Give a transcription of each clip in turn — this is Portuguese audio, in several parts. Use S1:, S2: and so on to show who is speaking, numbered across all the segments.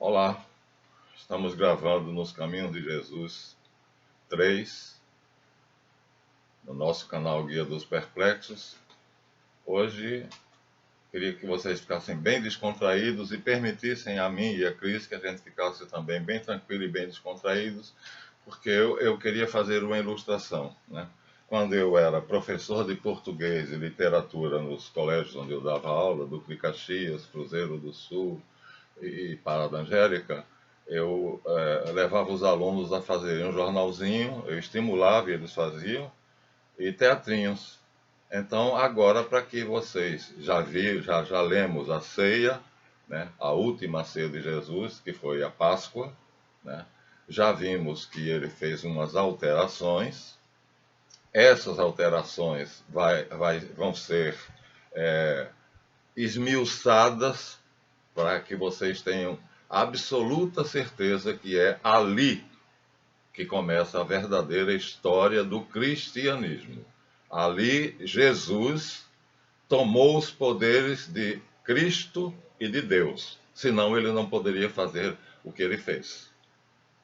S1: Olá, estamos gravando nos Caminhos de Jesus 3, no nosso canal Guia dos Perplexos. Hoje, queria que vocês ficassem bem descontraídos e permitissem a mim e a Cris que a gente ficasse também bem tranquilo e bem descontraídos, porque eu queria fazer uma ilustração, né? Quando eu era professor de português e literatura nos colégios onde eu dava aula, Duque de Caxias, Cruzeiro do Sul e Parada Angélica, eu levava os alunos a fazerem um jornalzinho, eu estimulava e eles faziam, e teatrinhos. Então, agora, para que vocês já lemos a ceia, né, a última ceia de Jesus, que foi a Páscoa, né, já vimos que ele fez umas alterações. Essas alterações vão ser esmiuçadas para que vocês tenham absoluta certeza que é ali que começa a verdadeira história do cristianismo. Ali, Jesus tomou os poderes de Cristo e de Deus, senão ele não poderia fazer o que ele fez.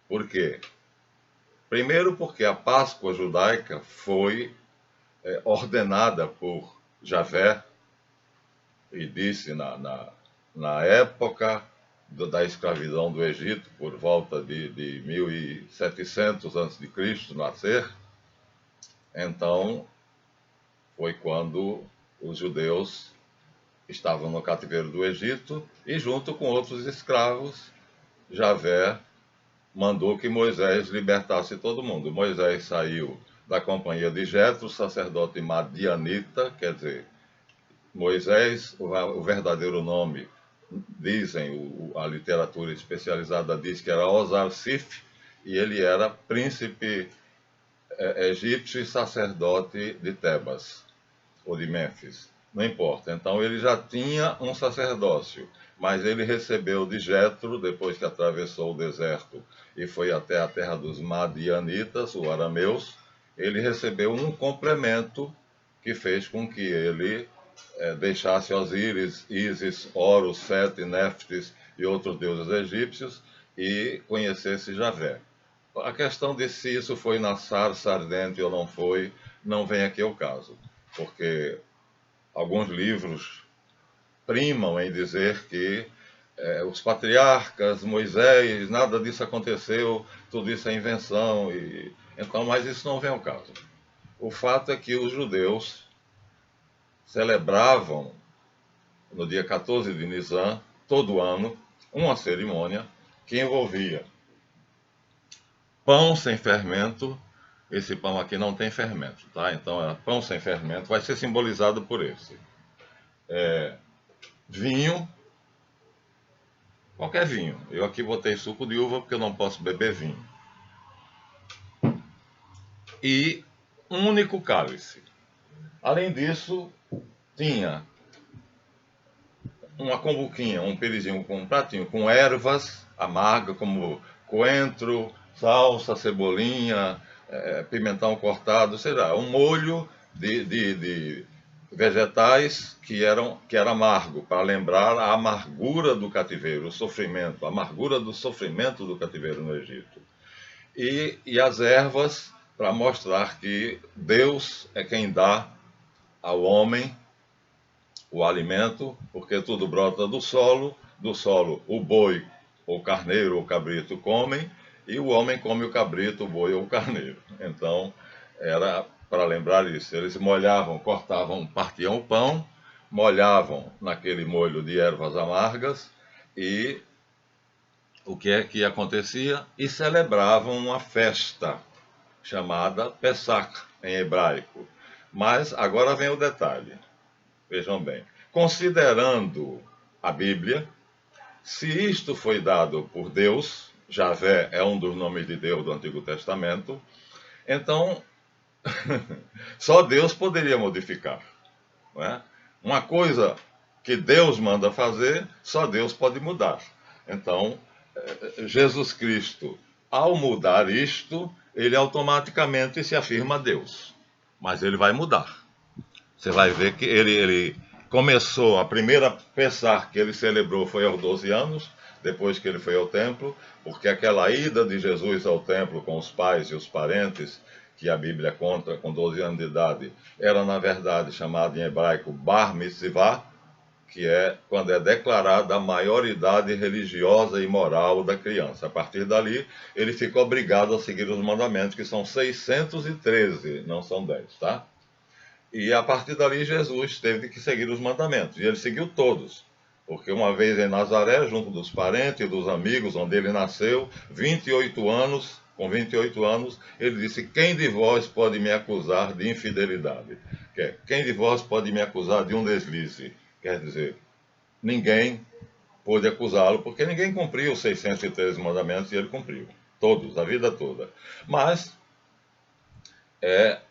S1: Por quê? Primeiro, porque a Páscoa judaica foi ordenada por Javé, e disse na época da escravidão do Egito, por volta de 1700 a.C. nascer. Então, foi quando os judeus estavam no cativeiro do Egito e, junto com outros escravos, Javé mandou que Moisés libertasse todo mundo. Moisés saiu da companhia de Jetro, sacerdote madianita, quer dizer, Moisés, o verdadeiro nome, dizem, a literatura especializada diz que era Osarsif, e ele era príncipe egípcio e sacerdote de Tebas, ou de Mênfis, não importa. Então ele já tinha um sacerdócio, mas ele recebeu de Jetro, depois que atravessou o deserto e foi até a terra dos Madianitas, os arameus, ele recebeu um complemento que fez com que ele deixasse Osíris, Ísis, Horus, Sete, Néftis e outros deuses egípcios e conhecesse Javé. A questão de se isso foi na sarça ardente ou não foi, não vem aqui ao caso, porque alguns livros primam em dizer que os patriarcas, Moisés, nada disso aconteceu, tudo isso é invenção, então, mas isso não vem ao caso. O fato é que os judeus celebravam no dia 14 de Nisan, todo ano, uma cerimônia que envolvia pão sem fermento. Esse pão aqui não tem fermento, tá? Então era pão sem fermento, vai ser simbolizado por esse. Vinho, qualquer vinho. Eu aqui botei suco de uva porque eu não posso beber vinho. E um único cálice. Além disso, tinha uma combuquinha, um perizinho com um pratinho com ervas amargas como coentro, salsa, cebolinha, pimentão cortado, sei lá, um molho de vegetais que era amargo, para lembrar a amargura do cativeiro, o sofrimento, a amargura do sofrimento do cativeiro no Egito. E as ervas para mostrar que Deus é quem dá ao homem o alimento, porque tudo brota do solo o boi, ou carneiro, ou cabrito comem, e o homem come o cabrito, o boi ou o carneiro. Então, era para lembrar isso. Eles molhavam, cortavam, partiam o pão, molhavam naquele molho de ervas amargas, e o que é que acontecia? E celebravam uma festa chamada Pesach, em hebraico. Mas agora vem o detalhe. Vejam bem, considerando a Bíblia, se isto foi dado por Deus, Javé é um dos nomes de Deus do Antigo Testamento, então só Deus poderia modificar. Não é? Uma coisa que Deus manda fazer, só Deus pode mudar. Então, Jesus Cristo, ao mudar isto, ele automaticamente se afirma Deus. Mas ele vai mudar. Você vai ver que ele começou, a primeira Pessach que ele celebrou foi aos 12 anos, depois que ele foi ao templo, porque aquela ida de Jesus ao templo com os pais e os parentes, que a Bíblia conta com 12 anos de idade, era na verdade chamada em hebraico Bar Mitzvah, que é quando é declarada a maioridade religiosa e moral da criança. A partir dali, ele fica obrigado a seguir os mandamentos, que são 613, não são 10, tá? E a partir dali, Jesus teve que seguir os mandamentos, e ele seguiu todos. Porque uma vez em Nazaré, junto dos parentes e dos amigos, onde ele nasceu, 28 anos, com 28 anos, ele disse: quem de vós pode me acusar de infidelidade? Quem de vós pode me acusar de um deslize? Quer dizer, ninguém pôde acusá-lo, porque ninguém cumpriu os 613 mandamentos e ele cumpriu. Todos, a vida toda. Mas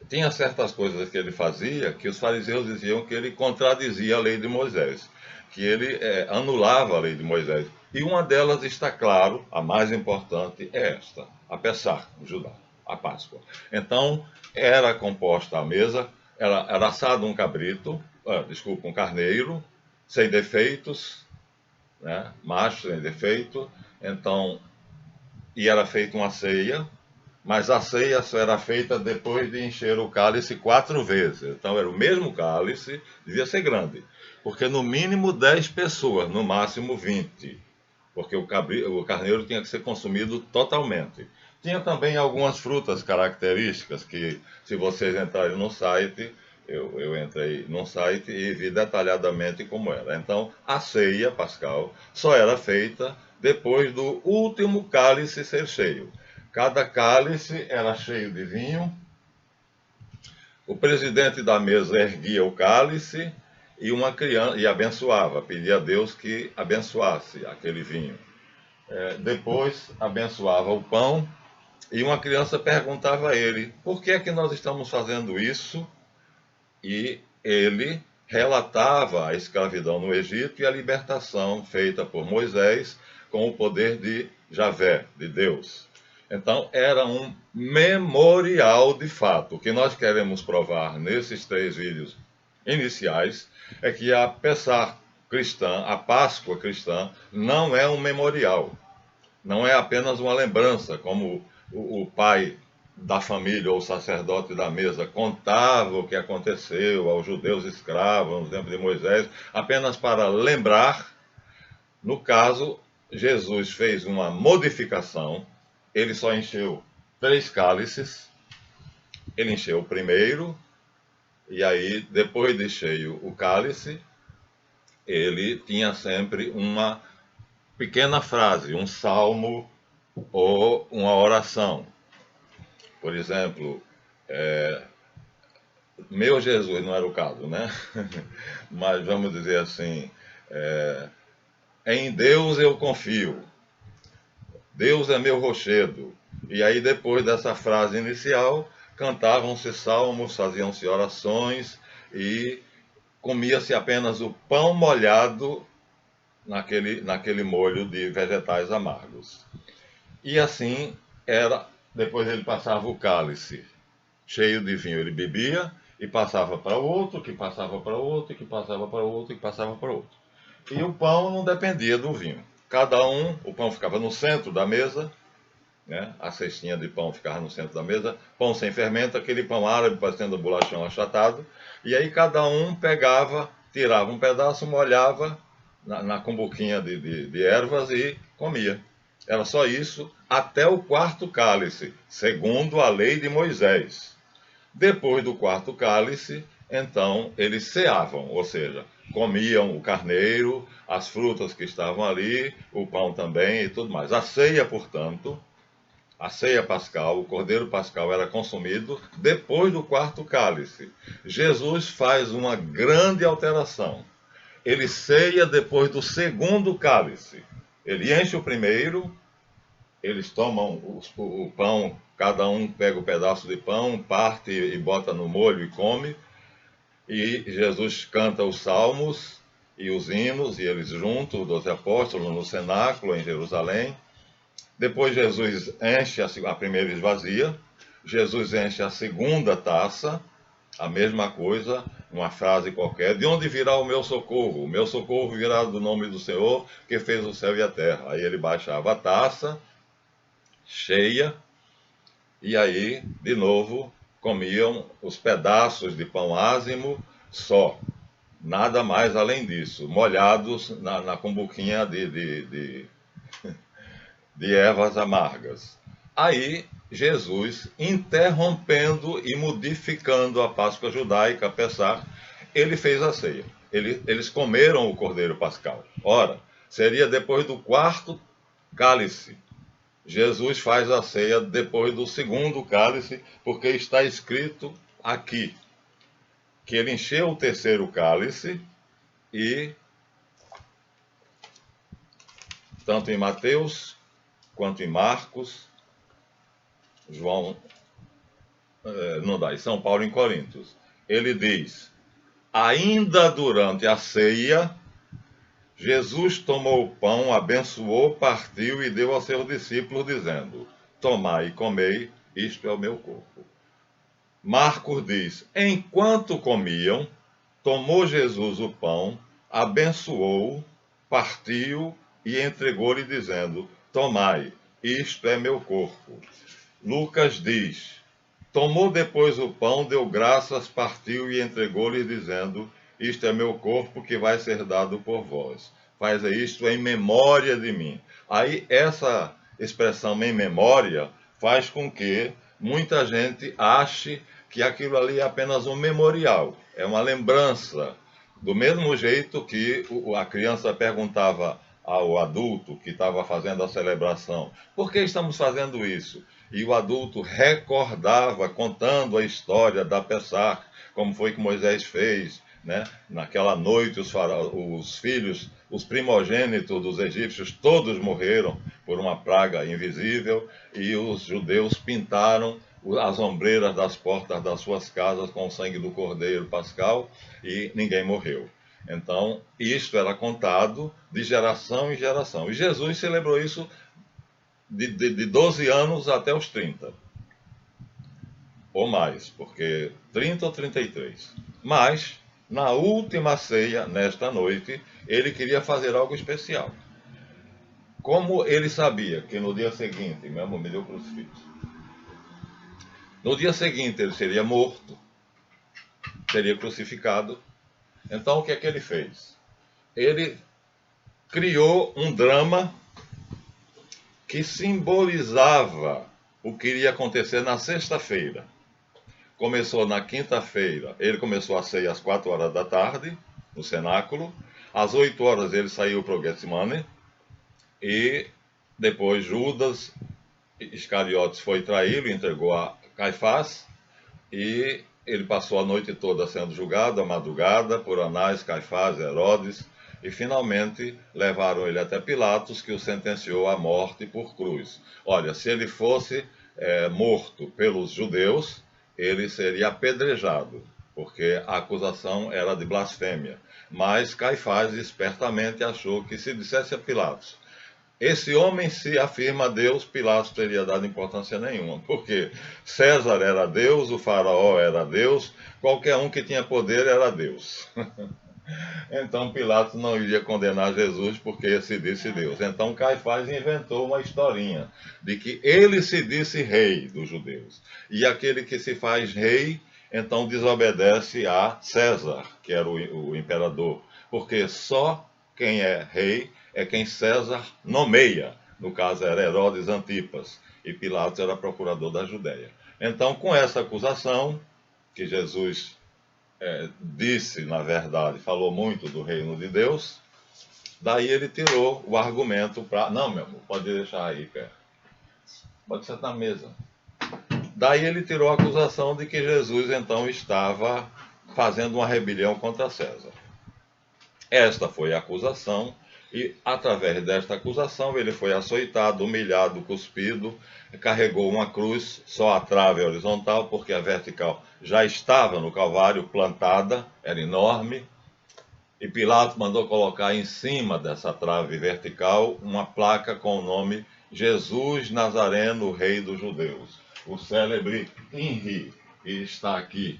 S1: tinha certas coisas que ele fazia que os fariseus diziam que ele contradizia a lei de Moisés, que ele anulava a lei de Moisés. E uma delas está claro, a mais importante é esta, a Pessach, o Judá, a Páscoa. Então, era composta a mesa, era assado um cabrito, um carneiro, sem defeitos, né, macho sem defeito, então, e era feita uma ceia, mas a ceia só era feita depois de encher o cálice 4 vezes. Então era o mesmo cálice, devia ser grande, porque no mínimo 10 pessoas, no máximo 20, porque o carneiro tinha que ser consumido totalmente. Tinha também algumas frutas características que, se vocês entrarem no site, eu entrei no site e vi detalhadamente como era. Então, a ceia pascal só era feita depois do último cálice ser cheio. Cada cálice era cheio de vinho. O presidente da mesa erguia o cálice e uma criança e abençoava, pedia a Deus que abençoasse aquele vinho. Depois abençoava o pão e uma criança perguntava a ele: por que é que nós estamos fazendo isso? E ele relatava a escravidão no Egito e a libertação feita por Moisés com o poder de Javé, de Deus. Então, era um memorial de fato. O que nós queremos provar nesses 3 vídeos iniciais é que a Pessach cristã, a Páscoa cristã, não é um memorial. Não é apenas uma lembrança, como o pai da família ou o sacerdote da mesa contava o que aconteceu aos judeus escravos no tempo de Moisés, apenas para lembrar. No caso, Jesus fez uma modificação. Ele só encheu 3 cálices. Ele encheu o primeiro, e aí, depois de cheio o cálice, ele tinha sempre uma pequena frase, um salmo ou uma oração. Por exemplo, meu Jesus, não era o caso, né? Mas vamos dizer assim, em Deus eu confio, Deus é meu rochedo. E aí, depois dessa frase inicial, cantavam-se salmos, faziam-se orações e comia-se apenas o pão molhado naquele molho de vegetais amargos. E assim era. Depois ele passava o cálice cheio de vinho, ele bebia e passava para outro, que passava para outro, que passava para outro, que passava para outro. E o pão não dependia do vinho. O pão ficava no centro da mesa, né? A cestinha de pão ficava no centro da mesa, pão sem fermento, aquele pão árabe parecendo bolachão achatado, e aí cada um pegava, tirava um pedaço, molhava na cumbuquinha de ervas e comia. Era só isso até o 4º cálice, segundo a lei de Moisés. Depois do 4º cálice, então eles ceavam, ou seja, comiam o carneiro, as frutas que estavam ali, o pão também e tudo mais. A ceia, portanto, a ceia pascal, o cordeiro pascal era consumido depois do 4º cálice. Jesus faz uma grande alteração. Ele ceia depois do 2º cálice. Ele enche o primeiro, eles tomam o pão, cada um pega o pedaço de pão, parte e bota no molho e come. E Jesus canta os salmos e os hinos, e eles juntos, os 12 apóstolos, no cenáculo em Jerusalém. Depois Jesus enche, a primeira esvazia, Jesus enche a 2ª taça, A mesma coisa, uma frase qualquer: de onde virá o meu socorro? O meu socorro virá do nome do Senhor, que fez o céu e a terra. Aí ele baixava a taça, cheia, e aí, de novo, comiam os pedaços de pão ázimo só. Nada mais além disso, molhados na cumbuquinha de ervas amargas. Aí, Jesus, interrompendo e modificando a Páscoa judaica, a Pessah, ele fez a ceia. Eles comeram o cordeiro pascal. Ora, seria depois do quarto cálice. Jesus faz a ceia depois do segundo cálice, porque está escrito aqui que ele encheu o terceiro cálice e, tanto em Mateus quanto em Marcos, João, não dá, em São Paulo, em Coríntios, ele diz: ainda durante a ceia, Jesus tomou o pão, abençoou, partiu e deu aos seus discípulos, dizendo: tomai e comei, isto é o meu corpo. Marcos diz: enquanto comiam, tomou Jesus o pão, abençoou, partiu e entregou-lhe, dizendo: tomai, isto é meu corpo. Lucas diz: tomou depois o pão, deu graças, partiu e entregou-lhe, dizendo: isto é meu corpo que vai ser dado por vós. Faz isto em memória de mim. Aí essa expressão em memória faz com que muita gente ache que aquilo ali é apenas um memorial, é uma lembrança. Do mesmo jeito que a criança perguntava ao adulto que estava fazendo a celebração: por que estamos fazendo isso? E o adulto recordava, contando a história da Pessah, como foi que Moisés fez, né? Naquela noite os filhos, os primogênitos dos egípcios, todos morreram por uma praga invisível, e os judeus pintaram as ombreiras das portas das suas casas com o sangue do cordeiro pascal, e ninguém morreu. Então, isto era contado de geração em geração. E Jesus celebrou isso de 12 anos até os 30. Ou mais, porque 30 ou 33. Mas, na última ceia, nesta noite, ele queria fazer algo especial. Como ele sabia que no dia seguinte, meu amor, me deu o crucifixo. No dia seguinte ele seria morto, seria crucificado. Então o que é que ele fez? Ele criou um drama que simbolizava o que iria acontecer na sexta-feira. Começou na quinta-feira, ele começou a ceia às 4 horas da tarde, no cenáculo. Às 8 horas ele saiu para o Getsemane, e depois Judas Iscariotes foi traí-lo, entregou a Caifás, e ele passou a noite toda sendo julgado, a madrugada, por Anás, Caifás, Herodes, e finalmente levaram ele até Pilatos, que o sentenciou à morte por cruz. Olha, se ele fosse morto pelos judeus, ele seria apedrejado, porque a acusação era de blasfêmia. Mas Caifás espertamente achou que se dissesse a Pilatos: esse homem se afirma Deus, Pilatos teria dado importância nenhuma, porque César era Deus, o faraó era Deus, qualquer um que tinha poder era Deus. Então Pilatos não iria condenar Jesus porque se disse Deus. Então Caifás inventou uma historinha de que ele se disse rei dos judeus. E aquele que se faz rei, então desobedece a César, que era o imperador, porque só quem é rei é quem César nomeia. No caso era Herodes Antipas, e Pilatos era procurador da Judéia. Então, com essa acusação, que Jesus disse, na verdade, falou muito do reino de Deus, daí ele tirou o argumento para... Não, meu amor, pode deixar aí, perto. Pode sentar na mesa. Daí ele tirou a acusação de que Jesus, então, estava fazendo uma rebelião contra César. Esta foi a acusação, e através desta acusação ele foi açoitado, humilhado, cuspido, carregou uma cruz, só a trave horizontal, porque a vertical já estava no Calvário plantada, era enorme, e Pilatos mandou colocar em cima dessa trave vertical uma placa com o nome Jesus Nazareno, Rei dos Judeus. O célebre INRI, e está aqui.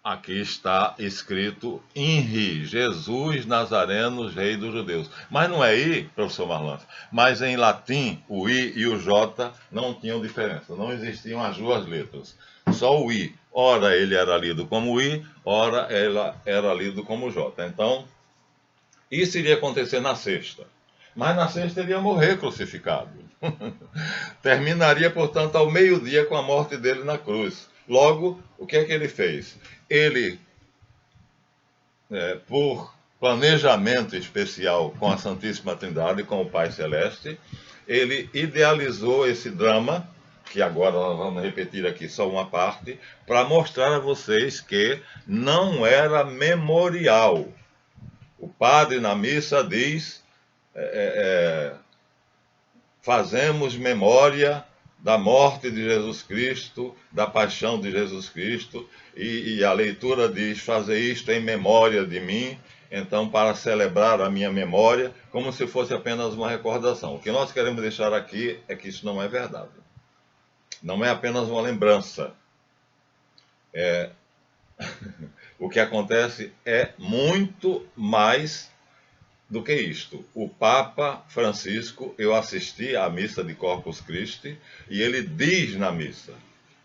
S1: Aqui está escrito INRI, Jesus Nazareno, Rei dos Judeus. Mas não é I, professor Marlon, mas em latim o I e o J não tinham diferença, não existiam as duas letras, só o I. Ora ele era lido como I, ora ela era lido como J. Então, isso iria acontecer na sexta. Mas na sexta ele ia morrer crucificado. Terminaria, portanto, ao meio-dia com a morte dele na cruz. Logo, o que é que ele fez? Ele, por planejamento especial com a Santíssima Trindade, com o Pai Celeste, ele idealizou esse drama, que agora nós vamos repetir aqui só uma parte, para mostrar a vocês que não era memorial. O padre na missa diz, fazemos memória da morte de Jesus Cristo, da paixão de Jesus Cristo, e a leitura diz, fazer isto em memória de mim, então para celebrar a minha memória, como se fosse apenas uma recordação. O que nós queremos deixar aqui é que isso não é verdade. Não é apenas uma lembrança. O que acontece é muito mais do que isto. O Papa Francisco, eu assisti à missa de Corpus Christi, e ele diz na missa,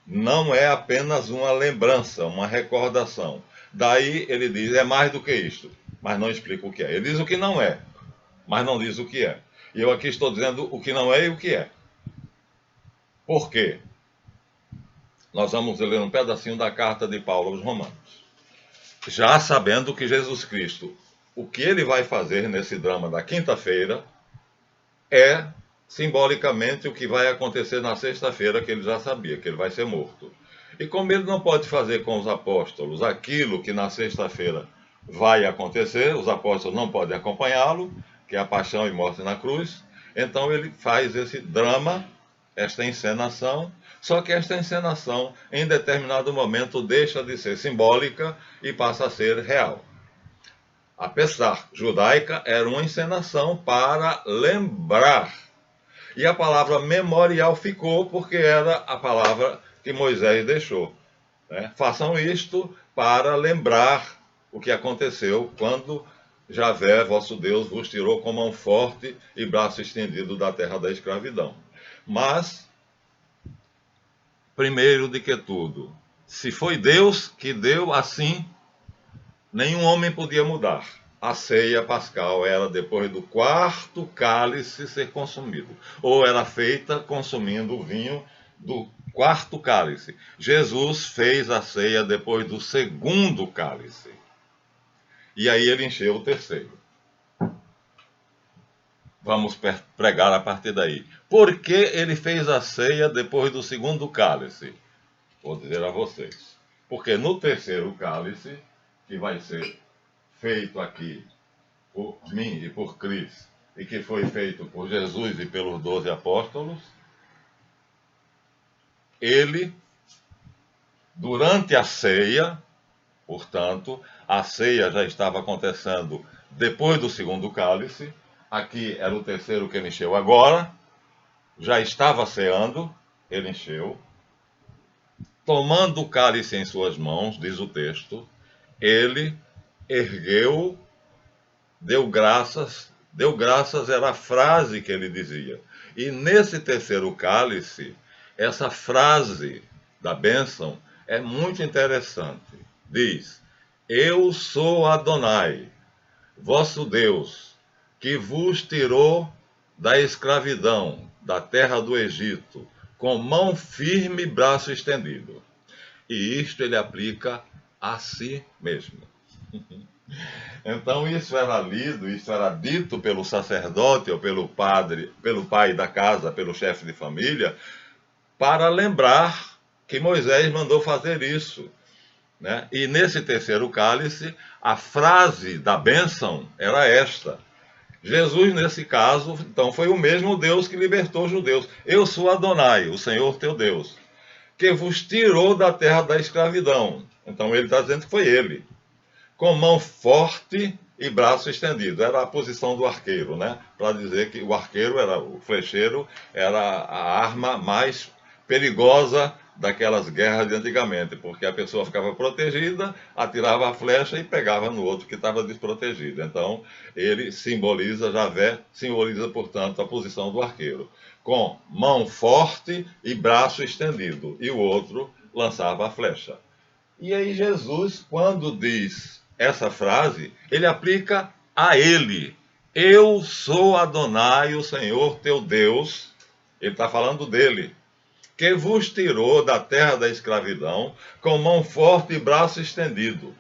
S1: não é apenas uma lembrança, uma recordação. Daí ele diz, é mais do que isto, mas não explica o que é. Ele diz o que não é, mas não diz o que é. E eu aqui estou dizendo o que não é e o que é. Por quê? Nós vamos ler um pedacinho da carta de Paulo aos Romanos. Já sabendo que Jesus Cristo, o que ele vai fazer nesse drama da quinta-feira é simbolicamente o que vai acontecer na sexta-feira, que ele já sabia, que ele vai ser morto. E como ele não pode fazer com os apóstolos aquilo que na sexta-feira vai acontecer, os apóstolos não podem acompanhá-lo, que é a paixão e morte na cruz, então ele faz esse drama, esta encenação, só que esta encenação, em determinado momento, deixa de ser simbólica e passa a ser real. Apesar judaica, era uma encenação para lembrar. E a palavra memorial ficou porque era a palavra que Moisés deixou. Façam isto para lembrar o que aconteceu quando Javé, vosso Deus, vos tirou com mão forte e braço estendido da terra da escravidão. Mas, primeiro de que tudo, se foi Deus que deu assim, nenhum homem podia mudar. A ceia pascal era depois do quarto cálice ser consumido, ou era feita consumindo o vinho do quarto cálice. Jesus fez a ceia depois do segundo cálice. E aí ele encheu o terceiro. Vamos pregar a partir daí. Por que ele fez a ceia depois do segundo cálice? Vou dizer a vocês. Porque no terceiro cálice, que vai ser feito aqui por mim e por Cris, e que foi feito por Jesus e pelos 12 apóstolos, ele, durante a ceia, portanto, a ceia já estava acontecendo depois do segundo cálice, aqui era o terceiro que ele encheu agora, já estava ceando, ele encheu, tomando o cálice em suas mãos, diz o texto, ele ergueu, deu graças era a frase que ele dizia. E nesse terceiro cálice, essa frase da bênção é muito interessante. Diz, eu sou Adonai, vosso Deus, que vos tirou da escravidão, da terra do Egito, com mão firme e braço estendido. E isto ele aplica a si mesmo. Então isso era lido, isso era dito pelo sacerdote ou pelo padre, pelo pai da casa, pelo chefe de família, para lembrar que Moisés mandou fazer isso. E nesse terceiro cálice, a frase da bênção era esta. Jesus, nesse caso, então foi o mesmo Deus que libertou os judeus. Eu sou Adonai, o Senhor teu Deus, que vos tirou da terra da escravidão. Então ele está dizendo que foi ele. Com mão forte e braço estendido. Era a posição do arqueiro, para dizer que o arqueiro, o flecheiro, era a arma mais perigosa daquelas guerras de antigamente, porque a pessoa ficava protegida, atirava a flecha e pegava no outro que estava desprotegido. Então, ele simboliza, Javé simboliza, portanto, a posição do arqueiro, com mão forte e braço estendido, e o outro lançava a flecha. E aí Jesus, quando diz essa frase, ele aplica a ele. Eu sou Adonai, o Senhor teu Deus. Ele está falando dele, que vos tirou da terra da escravidão com mão forte e braço estendido,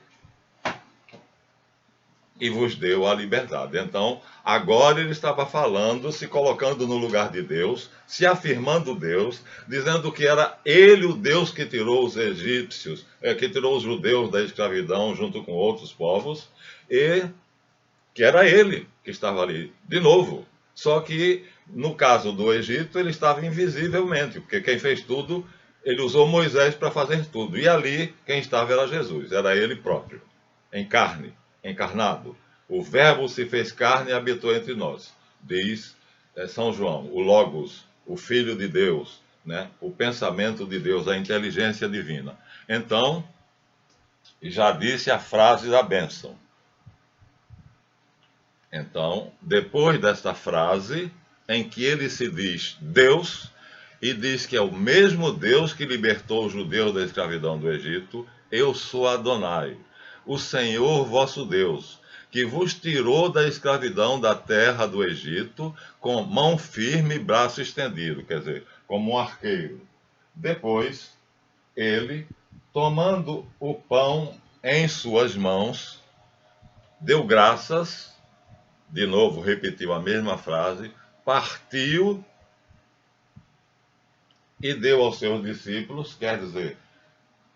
S1: e vos deu a liberdade. Então, agora ele estava falando, se colocando no lugar de Deus, se afirmando Deus, dizendo que era ele o Deus que tirou os egípcios, que tirou os judeus da escravidão junto com outros povos, e que era ele que estava ali, de novo. Só que, no caso do Egito, ele estava invisivelmente, porque quem fez tudo, ele usou Moisés para fazer tudo. E ali, quem estava era Jesus, era ele próprio, em carne, encarnado. O Verbo se fez carne e habitou entre nós, diz São João, o Logos, o Filho de Deus, né? O pensamento de Deus, a inteligência divina. Então, já disse a frase da bênção. Então, depois desta frase, em que ele se diz Deus, e diz que é o mesmo Deus que libertou os judeus da escravidão do Egito, eu sou Adonai, o Senhor vosso Deus, que vos tirou da escravidão da terra do Egito, com mão firme e braço estendido, quer dizer, como um arqueiro. Depois, ele, tomando o pão em suas mãos, deu graças, de novo repetiu a mesma frase, partiu e deu aos seus discípulos, quer dizer,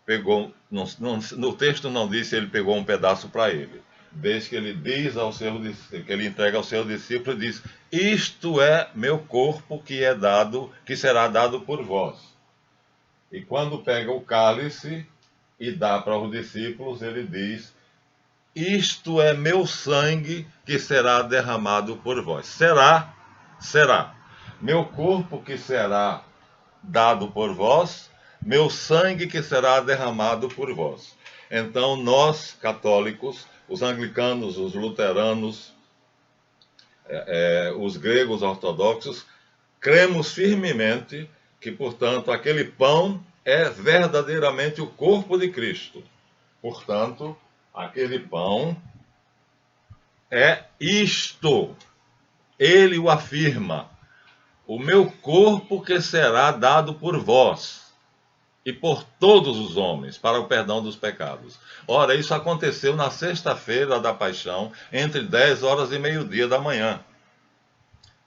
S1: pegou, no texto não diz se ele pegou um pedaço para ele, desde que ele diz ao seu discípulo, que ele entrega ao seu discípulo, diz: isto é meu corpo que é dado, que será dado por vós. E quando pega o cálice e dá para os discípulos, ele diz: isto é meu sangue que será derramado por vós. Será. Meu corpo que será dado por vós, meu sangue que será derramado por vós. Então nós, católicos, os anglicanos, os luteranos, os gregos ortodoxos, cremos firmemente que, portanto, aquele pão é verdadeiramente o corpo de Cristo. Portanto, aquele pão é isto. Ele o afirma: o meu corpo que será dado por vós e por todos os homens para o perdão dos pecados. Ora, isso aconteceu na sexta-feira da paixão, entre 10 horas e meio-dia da manhã.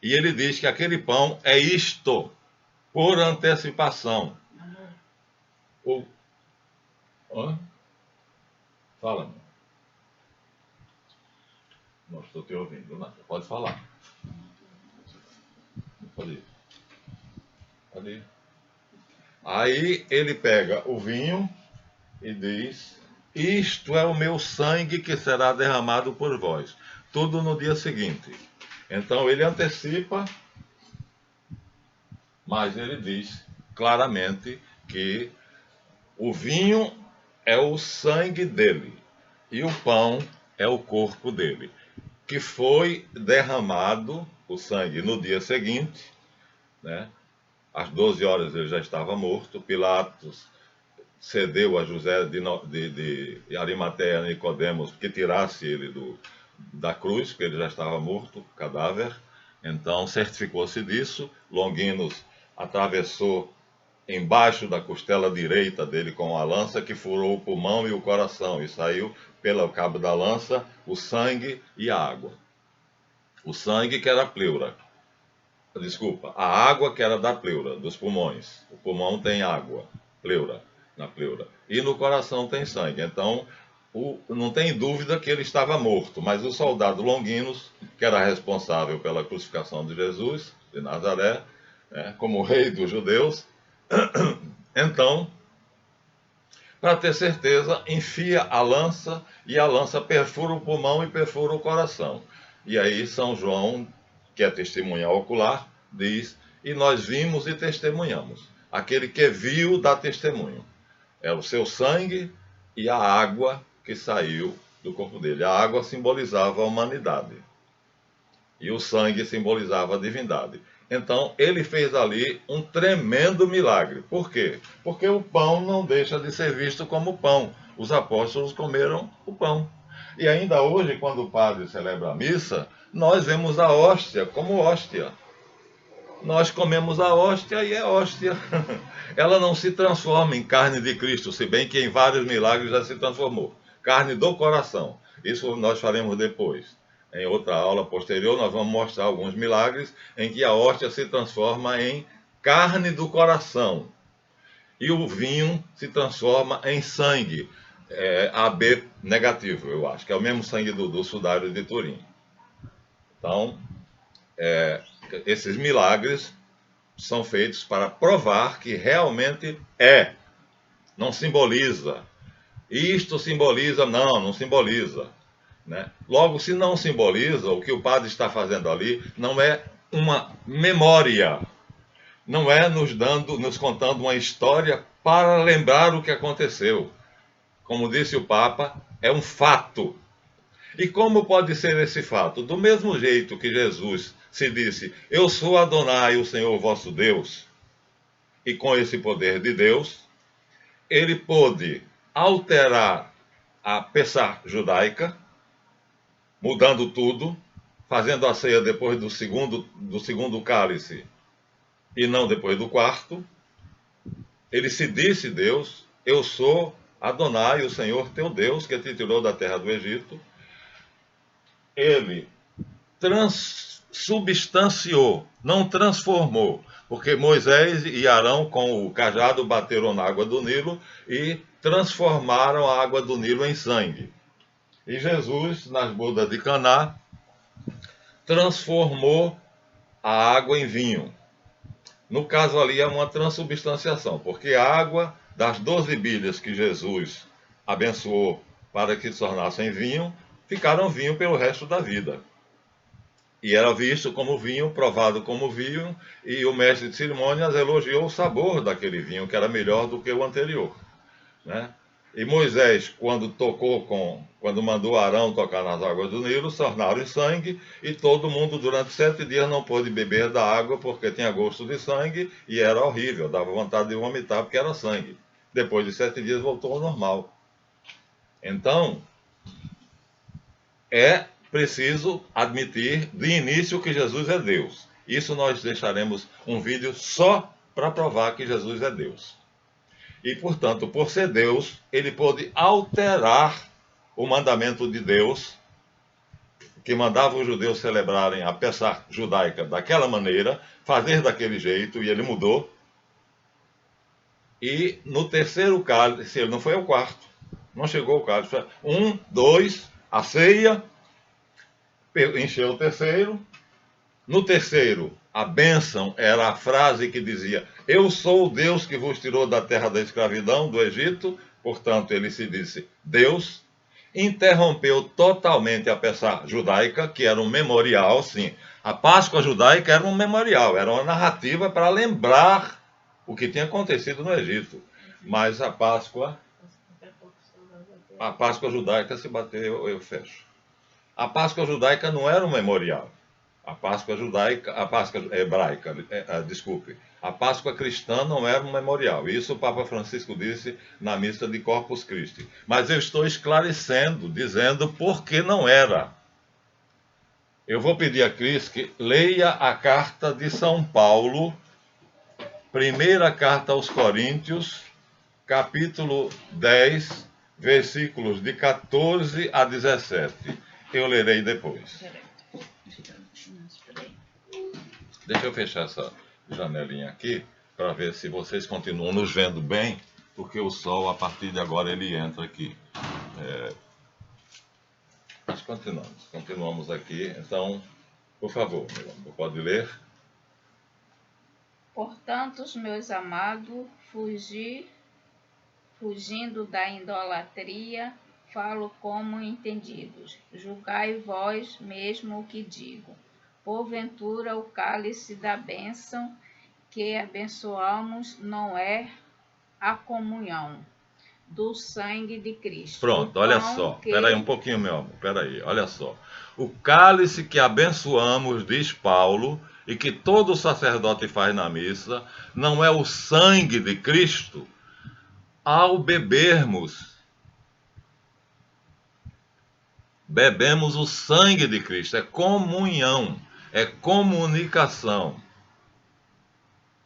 S1: E ele diz que aquele pão é isto, por antecipação. Fala, amor. Não estou te ouvindo, não. Pode falar. Pode ir. Pode ir. Aí ele pega o vinho e diz: isto é o meu sangue que será derramado por vós. Tudo no dia seguinte. Então ele antecipa, mas ele diz claramente que o vinho é o sangue dele e o pão é o corpo dele, que foi derramado, o sangue, no dia seguinte, né? Às 12 horas ele já estava morto. Pilatos cedeu a José de Arimateia, Nicodemos, que tirasse ele da cruz, porque ele já estava morto, cadáver. Então certificou-se disso. Longinos atravessou embaixo da costela direita dele com a lança, que furou o pulmão e o coração, e saiu pelo cabo da lança o sangue e a água. O sangue que era a pleura. Desculpa, a água que era da pleura, dos pulmões. O pulmão tem água, pleura, na pleura. E no coração tem sangue. Então, não tem dúvida que ele estava morto, mas o soldado Longinos, que era responsável pela crucificação de Jesus, de Nazaré, como rei dos judeus, então, para ter certeza, enfia a lança, e a lança perfura o pulmão e perfura o coração. E aí São João, que é testemunha ocular, diz: e nós vimos e testemunhamos. Aquele que viu dá testemunho. É o seu sangue e a água que saiu do corpo dele. A água simbolizava a humanidade e o sangue simbolizava a divindade. Então, ele fez ali um tremendo milagre. Por quê? Porque o pão não deixa de ser visto como pão. Os apóstolos comeram o pão. E ainda hoje, quando o padre celebra a missa, nós vemos a hóstia como hóstia. Nós comemos a hóstia e é hóstia. Ela não se transforma em carne de Cristo, se bem que em vários milagres já se transformou. Carne do coração. Isso nós faremos depois. Em outra aula posterior, nós vamos mostrar alguns milagres em que a hóstia se transforma em carne do coração. E o vinho se transforma em sangue. AB negativo, eu acho, que é o mesmo sangue do sudário de Turim. Então, esses milagres são feitos para provar que realmente não simboliza. Isto simboliza, não simboliza. Né? Logo, se não simboliza, o que o padre está fazendo ali não é uma memória, não é nos contando uma história para lembrar o que aconteceu. Como disse o Papa, é um fato. E como pode ser esse fato? Do mesmo jeito que Jesus se disse, eu sou Adonai, o Senhor vosso Deus, e com esse poder de Deus, ele pôde alterar a Pessah judaica, mudando tudo, fazendo a ceia depois do segundo cálice e não depois do quarto. Ele se disse Deus, eu sou Adonai, o Senhor teu Deus, que te tirou da terra do Egito. Ele transubstanciou, não transformou, porque Moisés e Arão com o cajado bateram na água do Nilo e transformaram a água do Nilo em sangue. E Jesus, nas bodas de Caná, transformou a água em vinho. No caso ali é uma transubstanciação, porque a água das 12 bilhas que Jesus abençoou para que se tornassem vinho, ficaram vinho pelo resto da vida. E era visto como vinho, provado como vinho, e o mestre de cerimônias elogiou o sabor daquele vinho, que era melhor do que o anterior. Né? E Moisés, quando mandou Arão tocar nas águas do Nilo, tornaram em sangue, e todo mundo durante 7 dias não pôde beber da água porque tinha gosto de sangue e era horrível, dava vontade de vomitar porque era sangue. Depois de 7 dias voltou ao normal. Então, é preciso admitir de início que Jesus é Deus. Isso nós deixaremos um vídeo só para provar que Jesus é Deus. E, portanto, por ser Deus, ele pôde alterar o mandamento de Deus, que mandava os judeus celebrarem a Pessah judaica daquela maneira, fazer daquele jeito, e ele mudou. E no terceiro cálice, ele não foi ao quarto, não chegou ao cálice, foi 1, 2, a ceia, encheu o terceiro. No terceiro, a bênção era a frase que dizia: eu sou o Deus que vos tirou da terra da escravidão, do Egito. Portanto, ele se disse Deus. Interrompeu totalmente a Pessah judaica, que era um memorial, sim. A Páscoa judaica era um memorial, era uma narrativa para lembrar o que tinha acontecido no Egito. Mas a Páscoa judaica, se bater, eu fecho. A Páscoa judaica não era um memorial. A Páscoa hebraica, desculpe, a Páscoa cristã não era um memorial. Isso o Papa Francisco disse na missa de Corpus Christi. Mas eu estou esclarecendo, dizendo por que não era. Eu vou pedir a Cris que leia a carta de São Paulo, primeira carta aos Coríntios, capítulo 10, versículos de 14 a 17. Eu lerei depois. Deixa eu fechar essa janelinha aqui para ver se vocês continuam nos vendo bem, porque o sol, a partir de agora, ele entra aqui. Mas continuamos aqui. Então, por favor, meu amor, pode ler.
S2: Portanto, meus amados, fugindo da idolatria, falo como entendidos. Julgai vós mesmo o que digo. Porventura, o cálice da bênção que abençoamos não é a comunhão do sangue de Cristo.
S1: Pronto, olha só. Espera aí um pouquinho, meu amor. Espera aí, olha só. O cálice que abençoamos, diz Paulo, e que todo sacerdote faz na missa, não é o sangue de Cristo? Ao bebermos, bebemos o sangue de Cristo. É comunhão, é comunicação.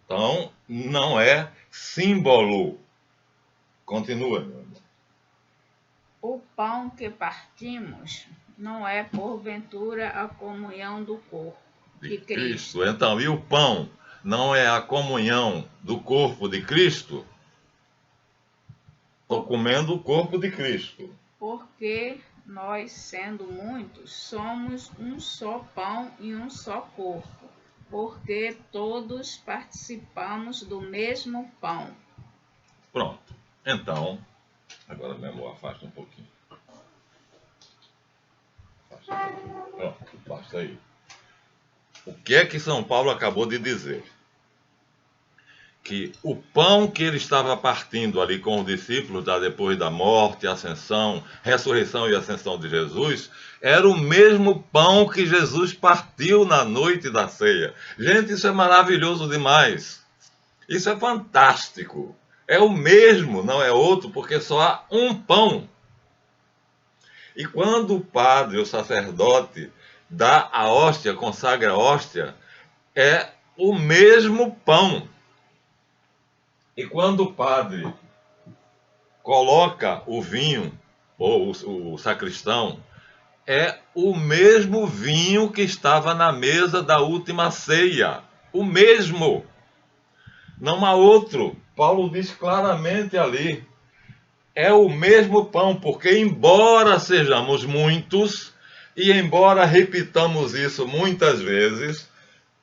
S1: Então, não é símbolo. Continua, meu amor.
S2: O pão que partimos não é, porventura, a comunhão do corpo de Cristo.
S1: Então, e o pão não é a comunhão do corpo de Cristo? Estou comendo o corpo de Cristo.
S2: Porque nós, sendo muitos, somos um só pão e um só corpo, porque todos participamos do mesmo pão.
S1: Pronto. Então, agora meu amor, afasta um pouquinho. Pronto, basta aí. O que é que São Paulo acabou de dizer? Que o pão que ele estava partindo ali com os discípulos, depois da morte, ascensão, ressurreição e ascensão de Jesus, era o mesmo pão que Jesus partiu na noite da ceia. Gente, isso é maravilhoso demais. Isso é fantástico. É o mesmo, não é outro, porque só há um pão. E quando o padre, o sacerdote, dá a hóstia, consagra a hóstia, é o mesmo pão. E quando o padre coloca o vinho, ou o sacristão, é o mesmo vinho que estava na mesa da última ceia. O mesmo. Não há outro. Paulo diz claramente ali. É o mesmo pão, porque embora sejamos muitos, e embora repitamos isso muitas vezes,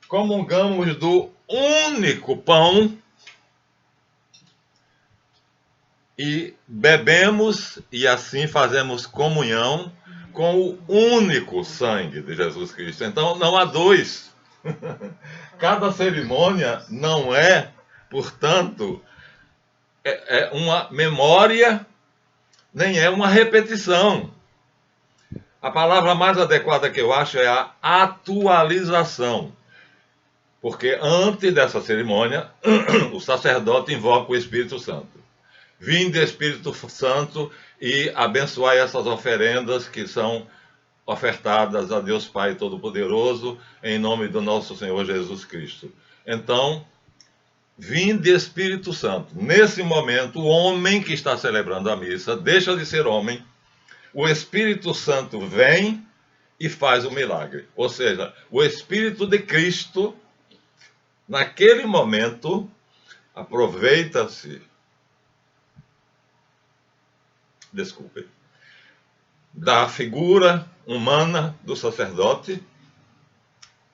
S1: comungamos do único pão e bebemos e assim fazemos comunhão com o único sangue de Jesus Cristo. Então não há dois. Cada cerimônia não é, portanto, é uma memória, nem é uma repetição. A palavra mais adequada que eu acho é a atualização. Porque antes dessa cerimônia, o sacerdote invoca o Espírito Santo. Vinde, Espírito Santo, e abençoai essas oferendas que são ofertadas a Deus Pai Todo-Poderoso, em nome do nosso Senhor Jesus Cristo. Então, vinde, Espírito Santo. Nesse momento, o homem que está celebrando a missa deixa de ser homem, o Espírito Santo vem e faz o milagre. Ou seja, o Espírito de Cristo, naquele momento, aproveita-se, da figura humana do sacerdote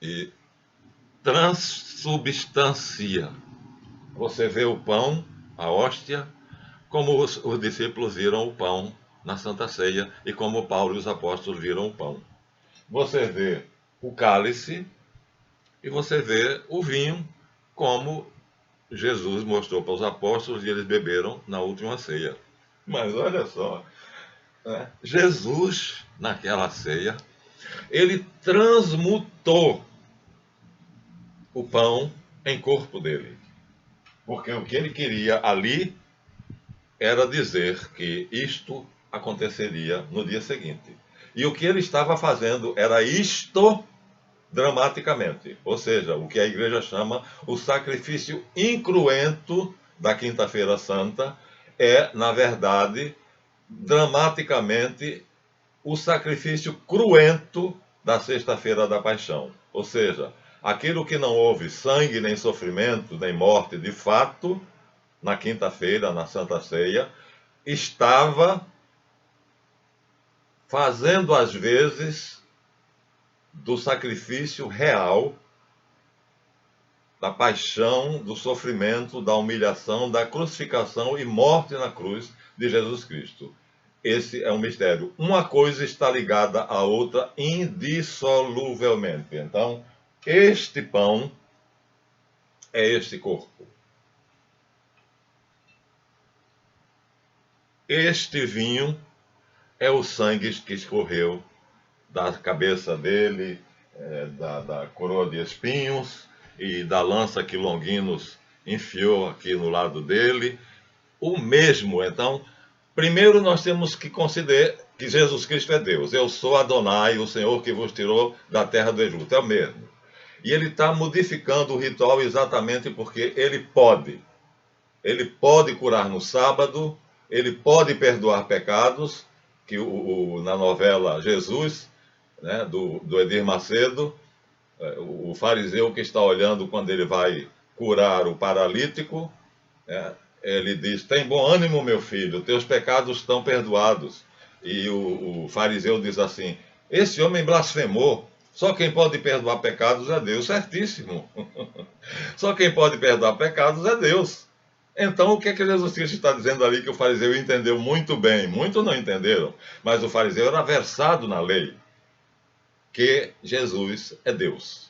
S1: e transubstancia. Você vê o pão, a hóstia, como os discípulos viram o pão na Santa Ceia e como Paulo e os apóstolos viram o pão. Você vê o cálice e você vê o vinho, como Jesus mostrou para os apóstolos e eles beberam na última ceia. Mas olha só, né? Jesus, naquela ceia, ele transmutou o pão em corpo dele. Porque o que ele queria ali era dizer que isto aconteceria no dia seguinte. E o que ele estava fazendo era isto dramaticamente. Ou seja, o que a igreja chama o sacrifício incruento da Quinta-feira Santa é, na verdade, dramaticamente o sacrifício cruento da Sexta-feira da Paixão. Ou seja, aquilo que não houve sangue, nem sofrimento, nem morte de fato, na quinta-feira, na Santa Ceia, estava fazendo às vezes do sacrifício real, da paixão, do sofrimento, da humilhação, da crucificação e morte na cruz de Jesus Cristo. Esse é um mistério. Uma coisa está ligada à outra indissoluvelmente. Então, este pão é este corpo. Este vinho é o sangue que escorreu da cabeça dele, da coroa de espinhos e da lança que Longinos enfiou aqui no lado dele. O mesmo, então, primeiro nós temos que considerar que Jesus Cristo é Deus. Eu sou Adonai, o Senhor que vos tirou da terra do Egito. É o mesmo. E ele está modificando o ritual exatamente porque ele pode. Ele pode curar no sábado, ele pode perdoar pecados, que na novela Jesus, né, do Edir Macedo, o fariseu que está olhando quando ele vai curar o paralítico, ele diz: tem bom ânimo, meu filho, teus pecados estão perdoados. E o fariseu diz assim: esse homem blasfemou, só quem pode perdoar pecados é Deus. Certíssimo. Só quem pode perdoar pecados é Deus. Então, o que é que Jesus Cristo está dizendo ali que o fariseu entendeu muito bem? Muitos não entenderam, mas o fariseu era versado na lei, que Jesus é Deus.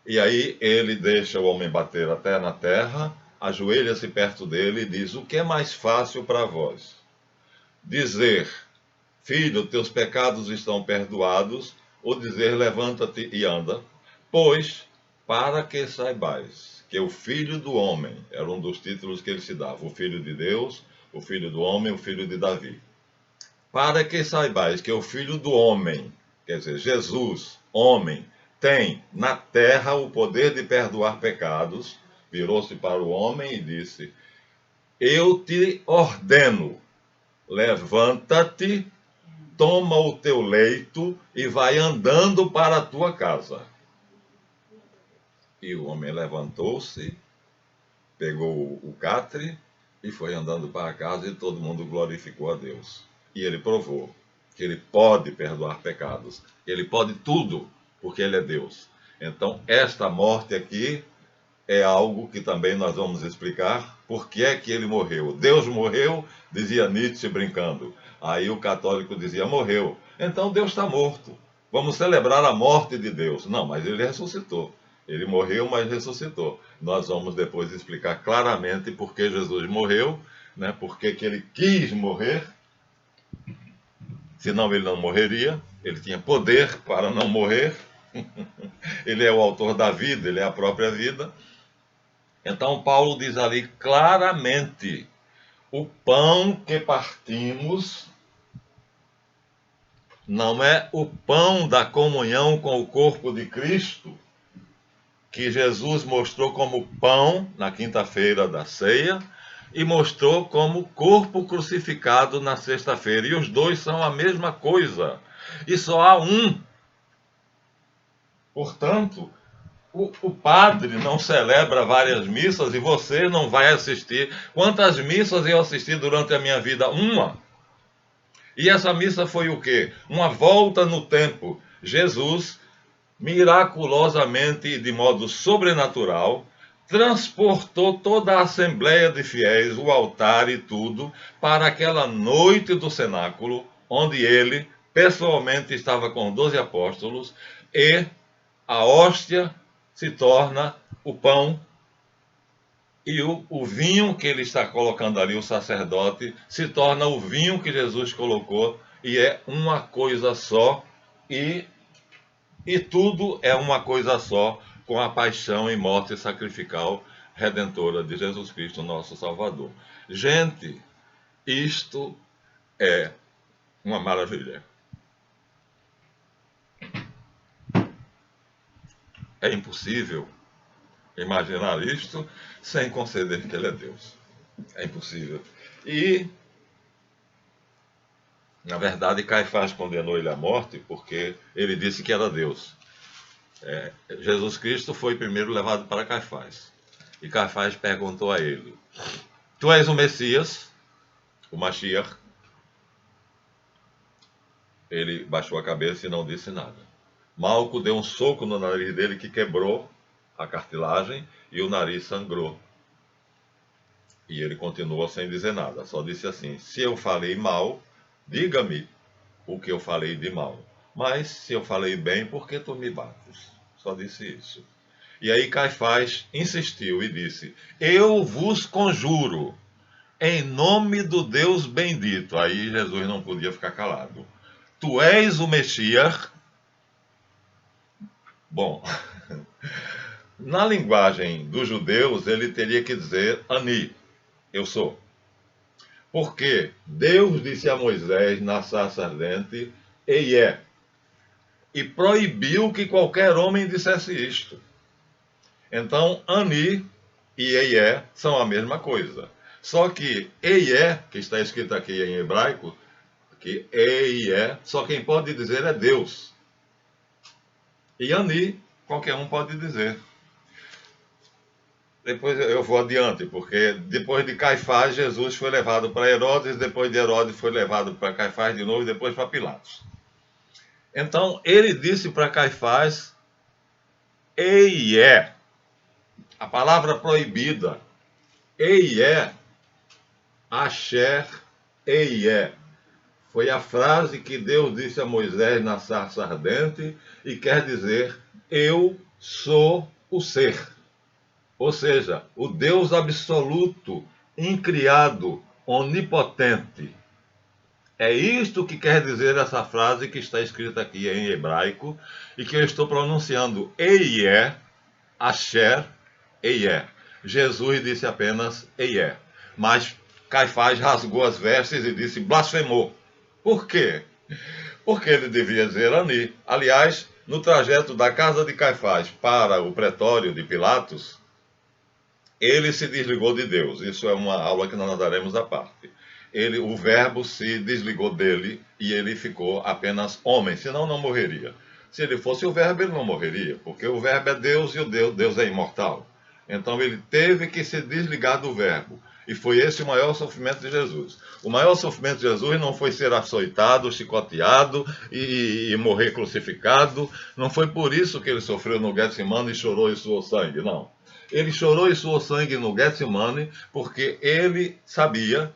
S1: E aí ele deixa o homem bater até na terra, ajoelha-se perto dele e diz: o que é mais fácil para vós? Dizer: filho, teus pecados estão perdoados, ou dizer: levanta-te e anda? Pois, para que saibais que o Filho do Homem, era um dos títulos que ele se dava, o Filho de Deus, o Filho do Homem, o Filho de Davi. Para que saibais que o Filho do Homem, quer dizer, Jesus, homem, tem na terra o poder de perdoar pecados, virou-se para o homem e disse: eu te ordeno, levanta-te, toma o teu leito e vai andando para a tua casa. E o homem levantou-se, pegou o catre e foi andando para casa, e todo mundo glorificou a Deus. E ele provou que ele pode perdoar pecados. Ele pode tudo, porque ele é Deus. Então, esta morte aqui é algo que também nós vamos explicar por que é que ele morreu. Deus morreu, dizia Nietzsche brincando. Aí o católico dizia: morreu. Então Deus está morto. Vamos celebrar a morte de Deus. Não, mas ele ressuscitou. Ele morreu, mas ressuscitou. Nós vamos depois explicar claramente por que Jesus morreu, né? Por que ele quis morrer. Senão ele não morreria. Ele tinha poder para não morrer. Ele é o autor da vida, ele é a própria vida. Então Paulo diz ali claramente: o pão que partimos não é o pão da comunhão com o corpo de Cristo, que Jesus mostrou como pão na quinta-feira da ceia e mostrou como corpo crucificado na sexta-feira. E os dois são a mesma coisa. E só há um. Portanto, o padre não celebra várias missas e você não vai assistir. Quantas missas eu assisti durante a minha vida? Uma. E essa missa foi o quê? Uma volta no tempo. Jesus, miraculosamente e de modo sobrenatural, transportou toda a assembleia de fiéis, o altar e tudo, para aquela noite do cenáculo, onde ele pessoalmente estava com 12 apóstolos, e a hóstia se torna o pão, e o vinho que ele está colocando ali, o sacerdote, se torna o vinho que Jesus colocou, e é uma coisa só, e tudo é uma coisa só, com a paixão e morte sacrificial redentora de Jesus Cristo, nosso Salvador. Gente, isto é uma maravilha. É impossível imaginar isto sem conceder que ele é Deus. É impossível. E, na verdade, Caifás condenou ele à morte porque ele disse que era Deus. Jesus Cristo foi primeiro levado para Caifás. E Caifás perguntou a ele: tu és o Messias, o Mashiach? Ele baixou a cabeça e não disse nada. Malco deu um soco no nariz dele que quebrou a cartilagem e o nariz sangrou. E ele continuou sem dizer nada, só disse assim: se eu falei mal, diga-me o que eu falei de mal. Mas se eu falei bem, por que tu me bates? Só disse isso. E aí Caifás insistiu e disse: eu vos conjuro, em nome do Deus bendito. Aí Jesus não podia ficar calado. Tu és o Messias. Bom, na linguagem dos judeus, ele teria que dizer Ani, eu sou. Porque Deus disse a Moisés na sarça ardente, Eié, e proibiu que qualquer homem dissesse isto. Então, Ani e Eié são a mesma coisa. Só que Eié, que está escrito aqui em hebraico, que Eié, só quem pode dizer é Deus. E Ani, qualquer um pode dizer. Depois eu vou adiante, porque depois de Caifás, Jesus foi levado para Herodes, depois de Herodes foi levado para Caifás de novo, e depois para Pilatos. Então, ele disse para Caifás, Eié, a palavra proibida, Eié, Asher, Eié, foi a frase que Deus disse a Moisés na sarça ardente e quer dizer, eu sou o ser. Ou seja, o Deus absoluto, incriado, onipotente. É isto que quer dizer essa frase que está escrita aqui em hebraico e que eu estou pronunciando Eié, Asher, Eié. Jesus disse apenas Eié. Mas Caifás rasgou as vestes e disse blasfemou. Por quê? Porque ele devia dizer Ani. Aliás, no trajeto da casa de Caifás para o pretório de Pilatos, ele se desligou de Deus. Isso é uma aula que nós daremos à parte. O verbo se desligou dele e ele ficou apenas homem, senão não morreria. Se ele fosse o verbo, ele não morreria, porque o verbo é Deus e Deus é imortal. Então ele teve que se desligar do verbo. E foi esse o maior sofrimento de Jesus. O maior sofrimento de Jesus não foi ser açoitado, chicoteado e morrer crucificado. Não foi por isso que ele sofreu no Getsemane e chorou e suou sangue, não. Ele chorou e suou sangue no Getsemane porque ele sabia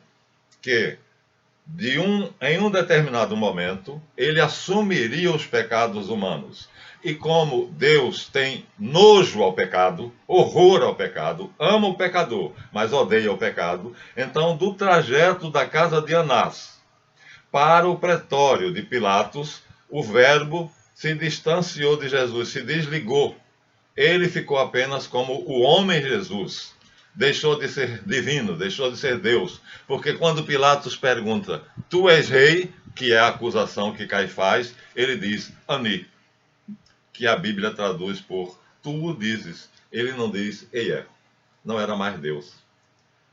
S1: que em um determinado momento ele assumiria os pecados humanos. E como Deus tem nojo ao pecado, horror ao pecado, ama o pecador, mas odeia o pecado, então do trajeto da casa de Anás para o pretório de Pilatos, o verbo se distanciou de Jesus, se desligou. Ele ficou apenas como o homem Jesus. Deixou de ser divino, deixou de ser Deus. Porque quando Pilatos pergunta, tu és rei, que é a acusação que Caifás, ele diz, Ani, que a Bíblia traduz por tu o dizes. Ele não diz, Eié, não era mais Deus.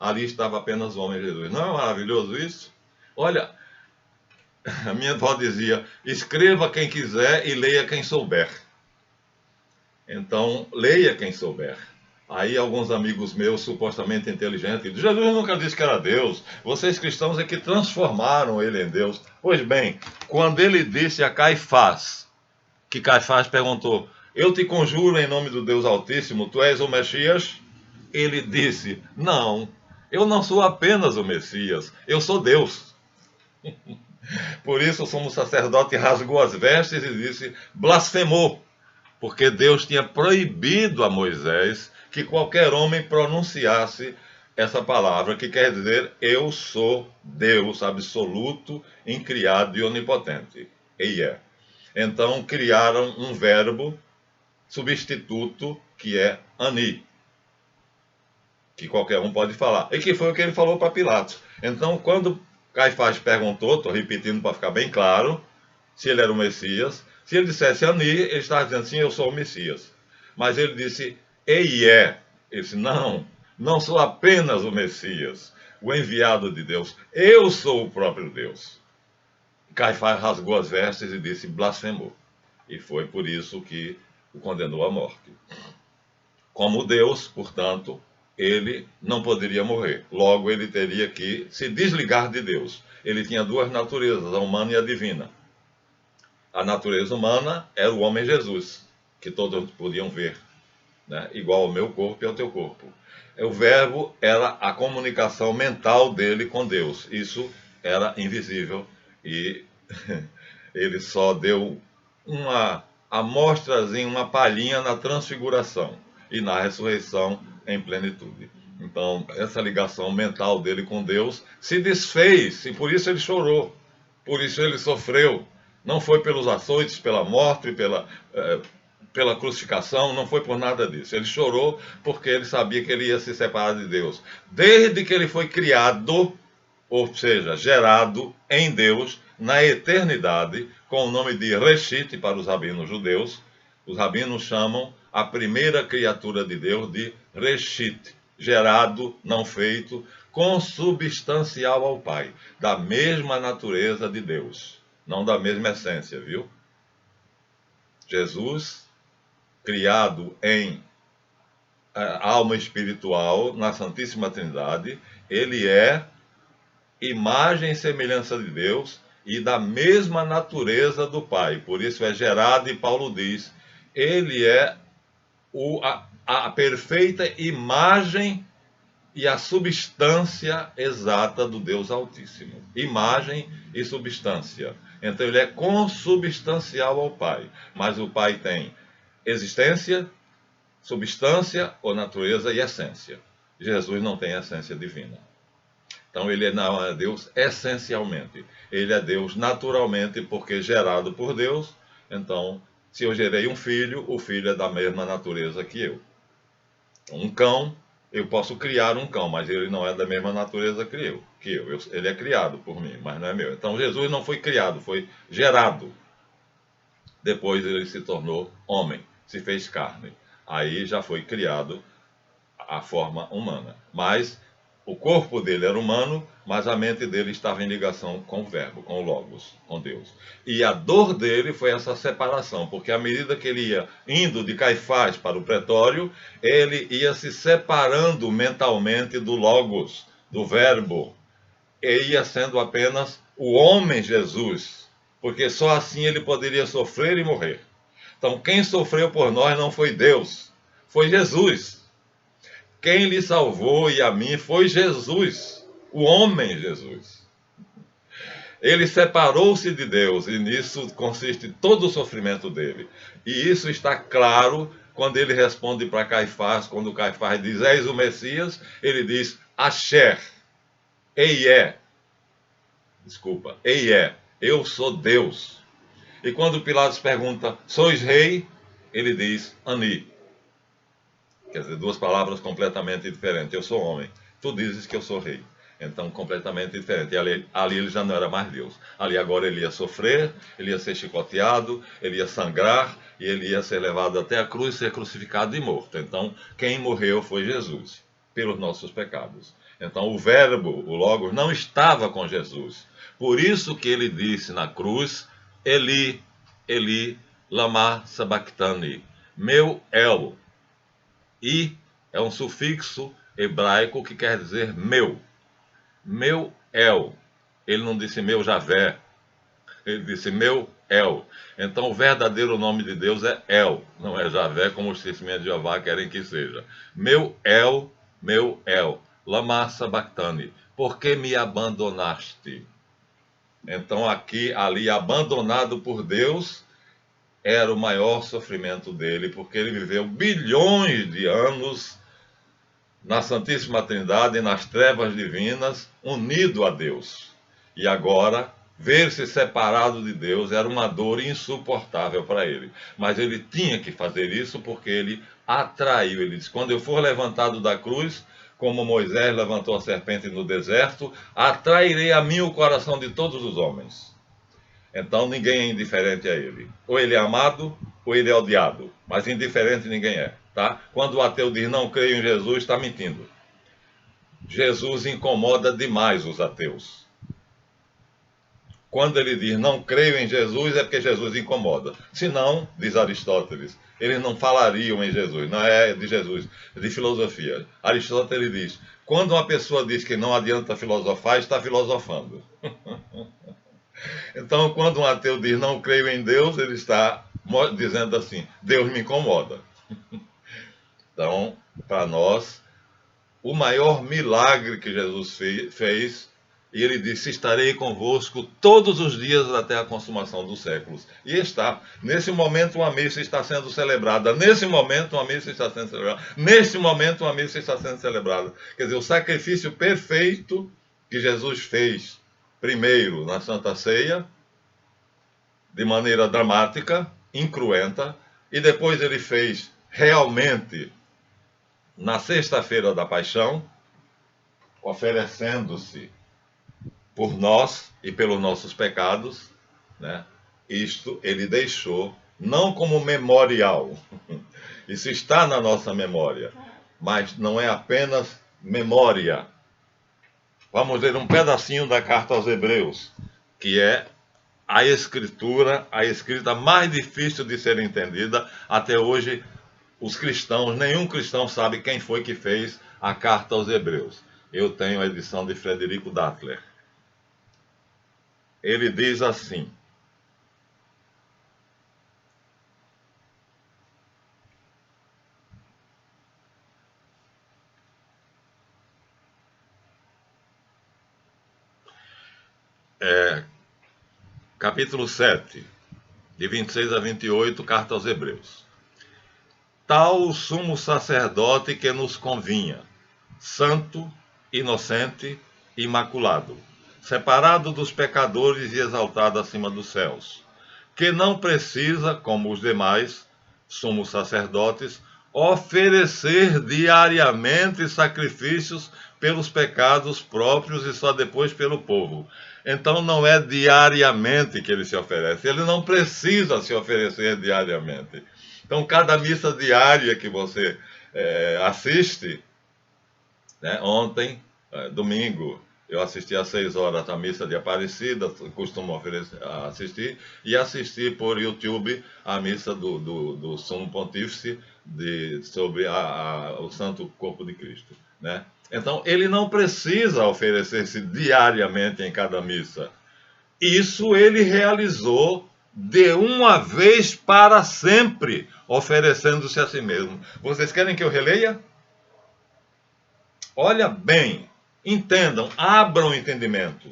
S1: Ali estava apenas o homem Jesus. Não é maravilhoso isso? Olha, a minha avó dizia, escreva quem quiser e leia quem souber. Então, leia quem souber. Aí alguns amigos meus, supostamente inteligentes, dizem, Jesus nunca disse que era Deus. Vocês cristãos é que transformaram ele em Deus. Pois bem, quando ele disse a Caifás, que Caifás perguntou, eu te conjuro em nome do Deus Altíssimo, tu és o Messias? Ele disse, não, eu não sou apenas o Messias, eu sou Deus. Por isso o sumo sacerdote rasgou as vestes e disse, blasfemou. Porque Deus tinha proibido a Moisés que qualquer homem pronunciasse essa palavra, que quer dizer, eu sou Deus absoluto, incriado e onipotente. Eié. Então criaram um verbo substituto que é Ani, que qualquer um pode falar. E que foi o que ele falou para Pilatos. Então, quando Caifás perguntou, estou repetindo para ficar bem claro, se ele era o Messias, se ele dissesse Ani, ele estava dizendo sim, eu sou o Messias. Mas ele disse Eié. Ele disse, não sou apenas o Messias, o enviado de Deus. Eu sou o próprio Deus. Caifás rasgou as vestes e disse, blasfemou. E foi por isso que o condenou à morte. Como Deus, portanto, ele não poderia morrer. Logo, ele teria que se desligar de Deus. Ele tinha duas naturezas, a humana e a divina. A natureza humana era o homem Jesus, que todos podiam ver, né? Igual ao meu corpo e ao teu corpo. O verbo era a comunicação mental dele com Deus. Isso era invisível e ele só deu uma amostrazinha, uma palhinha na transfiguração. e na ressurreição em plenitude. Então, essa ligação mental dele com Deus se desfez, e por isso ele chorou, por isso ele sofreu. Não foi pelos açoites, pela morte, pela crucificação, não foi por nada disso. Ele chorou porque ele sabia que ele ia se separar de Deus. Desde que ele foi criado, ou seja, gerado em Deus, na eternidade, com o nome de Reshit para os rabinos judeus, os rabinos chamam a primeira criatura de Deus de Reshit, gerado, não feito, consubstancial ao Pai, da mesma natureza de Deus, não da mesma essência, viu? Jesus, criado em alma espiritual, na Santíssima Trindade, ele é imagem e semelhança de Deus e da mesma natureza do Pai. Por isso é gerado, e Paulo diz, ele é a perfeita imagem e a substância exata do Deus Altíssimo. Imagem e substância. Então ele é consubstancial ao Pai. Mas o Pai tem existência, substância ou natureza e essência. Jesus não tem essência divina. Então ele não é Deus essencialmente. Ele é Deus naturalmente porque gerado por Deus. Então, se eu gerei um filho, o filho é da mesma natureza que eu. Um cão, eu posso criar um cão, mas ele não é da mesma natureza que eu. Ele é criado por mim, mas não é meu. Então Jesus não foi criado, foi gerado. Depois ele se tornou homem, se fez carne. Aí já foi criado a forma humana. Mas o corpo dele era humano, mas a mente dele estava em ligação com o Verbo, com o Logos, com Deus. E a dor dele foi essa separação, porque à medida que ele ia indo de Caifás para o pretório, ele ia se separando mentalmente do Logos, do Verbo, e ia sendo apenas o homem Jesus, porque só assim ele poderia sofrer e morrer. Então quem sofreu por nós não foi Deus, foi Jesus. Quem lhe salvou e a mim foi Jesus, o homem Jesus. Ele separou-se de Deus e nisso consiste todo o sofrimento dele. E isso está claro quando ele responde para Caifás, quando Caifás diz, és o Messias, ele diz, Asher, eu sou Deus. E quando Pilatos pergunta, sois rei? Ele diz, Ani. Quer dizer, duas palavras completamente diferentes. Eu sou homem, tu dizes que eu sou rei. Então, completamente diferente. E ali ele já não era mais Deus. Ali agora ele ia sofrer, ele ia ser chicoteado, ele ia sangrar, e ele ia ser levado até a cruz, ser crucificado e morto. Então, quem morreu foi Jesus, pelos nossos pecados. Então, o Verbo, o Logos, não estava com Jesus. Por isso que ele disse na cruz, Eli, Eli, lama sabachthani, meu El. E é um sufixo hebraico que quer dizer meu. Meu El. Ele não disse meu Javé. Ele disse meu El. Então o verdadeiro nome de Deus é El. Não é Javé como os testemunhos de Jeová querem que seja. Meu El, lama sabachthani. Por que me abandonaste? Então ali abandonado por Deus, era o maior sofrimento dele, porque ele viveu bilhões de anos na Santíssima Trindade, nas trevas divinas, unido a Deus. E agora, ver-se separado de Deus era uma dor insuportável para ele. Mas ele tinha que fazer isso porque ele atraiu. Ele disse, quando eu for levantado da cruz, como Moisés levantou a serpente no deserto, atrairei a mim o coração de todos os homens. Então ninguém é indiferente a ele. Ou ele é amado, ou ele é odiado. Mas indiferente ninguém é, tá? Quando o ateu diz não creio em Jesus, está mentindo. Jesus incomoda demais os ateus. Quando ele diz não creio em Jesus, é porque Jesus incomoda. Se não, diz Aristóteles, eles não falariam em Jesus. Não é de Jesus, é de filosofia. Aristóteles diz, quando uma pessoa diz que não adianta filosofar, está filosofando. Então, quando um ateu diz não creio em Deus, ele está dizendo assim, Deus me incomoda. Então, para nós, o maior milagre que Jesus fez, E ele disse: estarei convosco todos os dias até a consumação dos séculos. E está. Nesse momento, uma missa está sendo celebrada. Nesse momento, uma missa está sendo celebrada. Neste momento, uma missa está sendo celebrada. Quer dizer, o sacrifício perfeito que Jesus fez, primeiro na Santa Ceia, de maneira dramática, incruenta, e depois ele fez realmente na sexta-feira da Paixão, oferecendo-se por nós e pelos nossos pecados, né? Isto ele deixou não como memorial, isso está na nossa memória, mas não é apenas memória. Vamos ler um pedacinho da carta aos Hebreus, que é a escrita mais difícil de ser entendida. Até hoje, os cristãos, nenhum cristão sabe quem foi que fez a carta aos Hebreus. Eu tenho a edição de Frederico Dattler. Ele diz assim: capítulo 7, de 26 a 28, carta aos Hebreus. Tal o sumo sacerdote que nos convinha, santo, inocente, imaculado, separado dos pecadores e exaltado acima dos céus, que não precisa, como os demais sumos sacerdotes, oferecer diariamente sacrifícios pelos pecados próprios e só depois pelo povo. Então não é diariamente que ele se oferece, ele não precisa se oferecer diariamente. Então cada missa diária que você assiste, né? Ontem, domingo, eu assisti às 6 horas a missa de Aparecida, costumo assistir, e assisti por YouTube a missa do Sumo Pontífice sobre o Santo Corpo de Cristo, né? Então, ele não precisa oferecer-se diariamente em cada missa. Isso ele realizou de uma vez para sempre, oferecendo-se a si mesmo. Vocês querem que eu releia? Olha bem, entendam, abram o entendimento.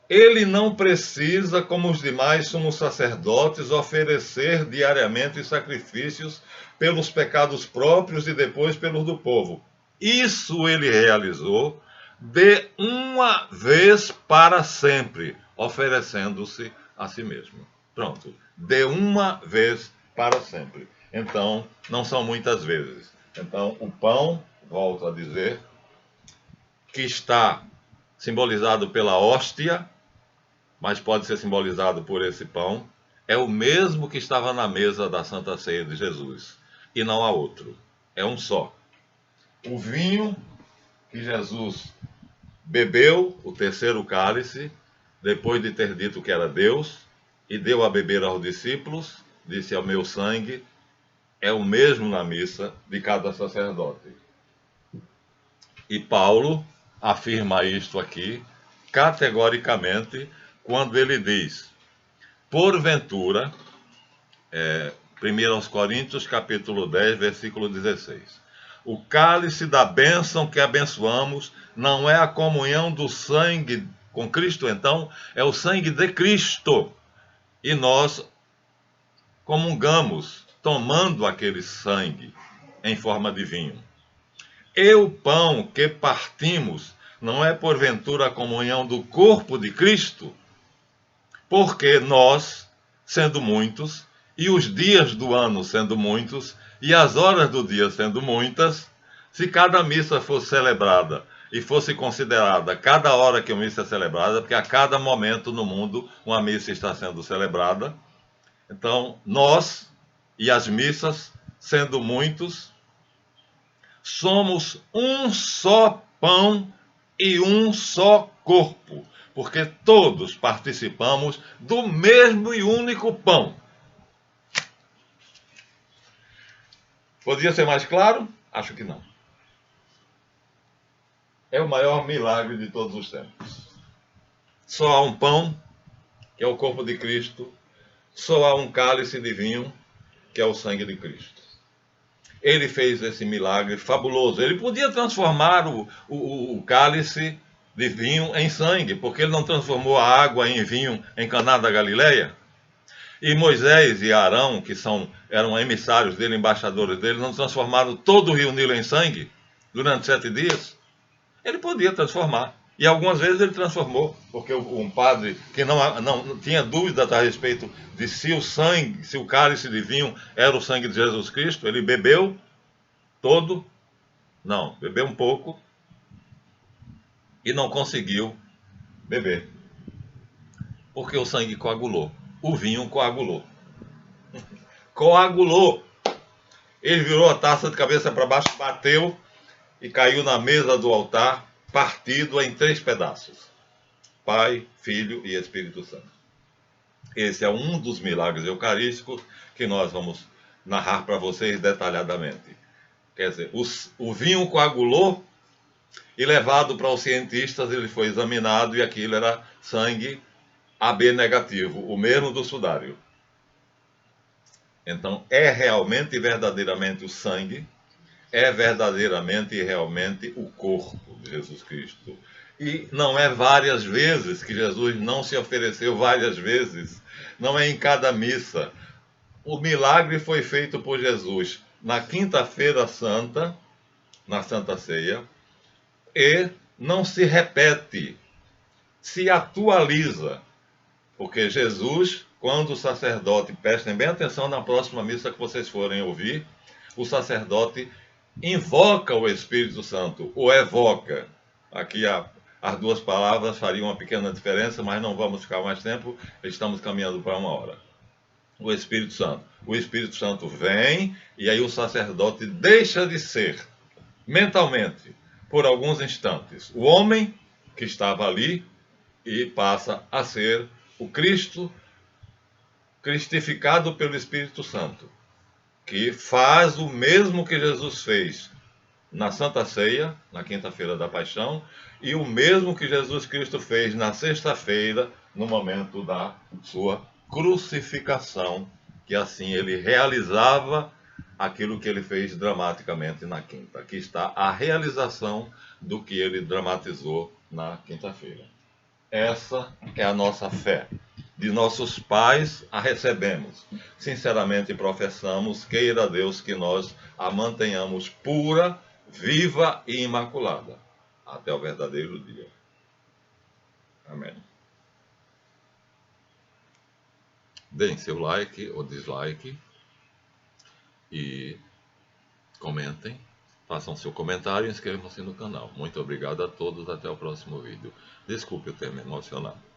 S1: Ele não precisa, como os demais sumos sacerdotes, oferecer diariamente sacrifícios pelos pecados próprios e depois pelos do povo. Isso ele realizou de uma vez para sempre, oferecendo-se a si mesmo. Pronto, de uma vez para sempre. Então, não são muitas vezes. Então, o pão, volto a dizer, que está simbolizado pela hóstia, mas pode ser simbolizado por esse pão, é o mesmo que estava na mesa da Santa Ceia de Jesus. E não há outro. É um só. O vinho que Jesus bebeu, o terceiro cálice, depois de ter dito que era Deus, e deu a beber aos discípulos, disse: ao meu sangue, é o mesmo na missa de cada sacerdote. E Paulo afirma isto aqui, categoricamente, quando ele diz: porventura, 1 Coríntios, capítulo 10, versículo 16. O cálice da bênção que abençoamos não é a comunhão do sangue com Cristo, então, é o sangue de Cristo. E nós comungamos, tomando aquele sangue em forma de vinho. E o pão que partimos não é porventura a comunhão do corpo de Cristo? Porque nós, sendo muitos, e os dias do ano sendo muitos, e as horas do dia sendo muitas, se cada missa fosse celebrada e fosse considerada cada hora que uma missa é celebrada, porque a cada momento no mundo uma missa está sendo celebrada, então nós e as missas, sendo muitos, somos um só pão e um só corpo, porque todos participamos do mesmo e único pão. Podia ser mais claro? Acho que não. É o maior milagre de todos os tempos. Só há um pão, que é o corpo de Cristo, só há um cálice de vinho, que é o sangue de Cristo. ele fez esse milagre fabuloso. Ele podia transformar o cálice de vinho em sangue, porque ele não transformou a água em vinho em Caná da Galileia. E Moisés e Arão, que eram emissários dele, embaixadores dele, não transformaram todo o rio Nilo em sangue durante 7 dias? Ele podia transformar. E algumas vezes ele transformou, porque um padre que não tinha dúvidas a respeito de se o cálice de vinho era o sangue de Jesus Cristo, ele bebeu todo, não, bebeu um pouco e não conseguiu beber, porque o sangue coagulou, o vinho coagulou. Coagulou! Ele virou a taça de cabeça para baixo, bateu e caiu na mesa do altar, partido em 3 pedaços. Pai, Filho e Espírito Santo. Esse é um dos milagres eucarísticos que nós vamos narrar para vocês detalhadamente. Quer dizer, o vinho coagulou e levado para os cientistas, ele foi examinado e aquilo era sangue AB negativo, o mesmo do sudário. Então, é realmente e verdadeiramente o sangue, é verdadeiramente e realmente o corpo de Jesus Cristo. E não é várias vezes que Jesus não se ofereceu várias vezes, não é em cada missa. O milagre foi feito por Jesus na Quinta-feira Santa, na Santa Ceia, e não se repete, se atualiza. Porque Jesus, quando o sacerdote, prestem bem atenção na próxima missa que vocês forem ouvir, o sacerdote invoca o Espírito Santo, o evoca. Aqui as duas palavras fariam uma pequena diferença, mas não vamos ficar mais tempo, estamos caminhando para 1 hora. O Espírito Santo. O Espírito Santo vem e aí o sacerdote deixa de ser, mentalmente, por alguns instantes, o homem que estava ali e passa a ser o Cristo cristificado pelo Espírito Santo, que faz o mesmo que Jesus fez na Santa Ceia, na Quinta-feira da Paixão, e o mesmo que Jesus Cristo fez na Sexta-feira, no momento da sua crucificação, que assim ele realizava aquilo que ele fez dramaticamente na Quinta. Aqui está a realização do que ele dramatizou na Quinta-feira. Essa é a nossa fé. De nossos pais a recebemos. Sinceramente professamos, queira Deus que nós a mantenhamos pura, viva e imaculada, até o verdadeiro dia. Amém. Deem seu like ou dislike e comentem, façam seu comentário e inscrevam-se no canal. Muito obrigado a todos, até o próximo vídeo. Desculpe o termo emocionado.